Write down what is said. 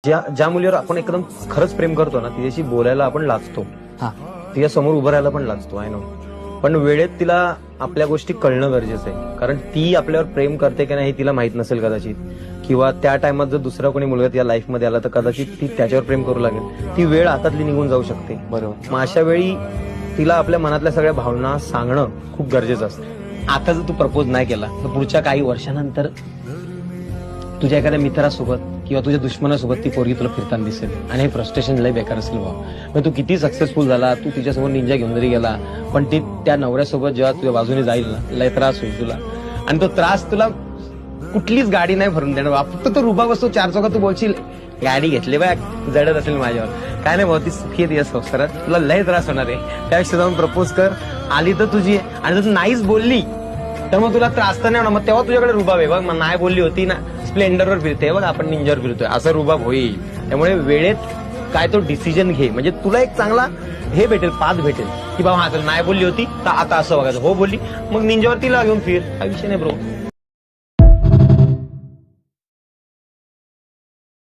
ज्या मुलीवर आपण एकदम खरंच प्रेम करतो ना, तिच्याशी बोलायला आपण लाजतो, हा तिच्या समोर उभं राहायला पण लाजतो. I know. पण वेळेत तिला आपल्या गोष्टी कळणं गरजेचं आहे, कारण ती आपल्यावर प्रेम करते की नाही तिला माहित नसेल कदाचित, किंवा त्या टायमात जर दुसरा कोणी मुलगा तिच्या लाईफमध्ये आला तर कदाचित ती त्याच्यावर प्रेम करू लागेल. ती वेळ हातातली निघून जाऊ शकते. बरोबर. मग अशा वेळी तिला आपल्या मनातल्या सगळ्या भावना सांगणं खूप गरजेचं असतं. आता जर तू प्रपोज नाही केला तर पुढच्या काही वर्षानंतर तुझ्या एखाद्या मित्रासोबत किंवा तुझ्या दुश्मनासोबत ती पोरगी तुला फिरताना दिसेल, आणि हे फ्रस्ट्रेशन लय बेकार असेल भाऊ. मग तू किती सक्सेसफुल झाला, तू तिच्यासमोर निंजा घेऊन जरी गेला, पण ती त्या नवऱ्यासोबत जेव्हा तुझ्या बाजूने जाईल ना, लय त्रास होईल तुला. आणि तो त्रास तुला कुठलीच गाडी नाही भरून देणार. फक्त तो रुबा बसतो चार चौकात, तू बोलशील गाडी घेतली बा, जडत असेल माझ्यावर, काय नाही भाऊ, ती सुखी आहे तिच्या संसारात, तुला लय त्रास होणार आहे. त्यापेक्षा जाऊन प्रपोज कर. आली तर तुझी आहे, आणि जर तू नाहीच बोलली तर मग तुला त्रास तर नाही होणार. मग तेव्हा तुझ्याकडे रुबाब आहे बघ, मग नाही बोलली होती ना, स्प्लेंडरवर फिरते बघ, आपण निंजावर फिरतोय, असं रुबाब होईल. त्यामुळे वेळेत काय तो डिसिजन घे, म्हणजे तुला एक चांगला हे भेटेल, पाथ भेटेल की बाबा हा, नाही बोलली होती तर आता असं बघायचं. हो बोलली, मग निंजावर तिला घेऊन फिर, हा विषय नाही ब्रो.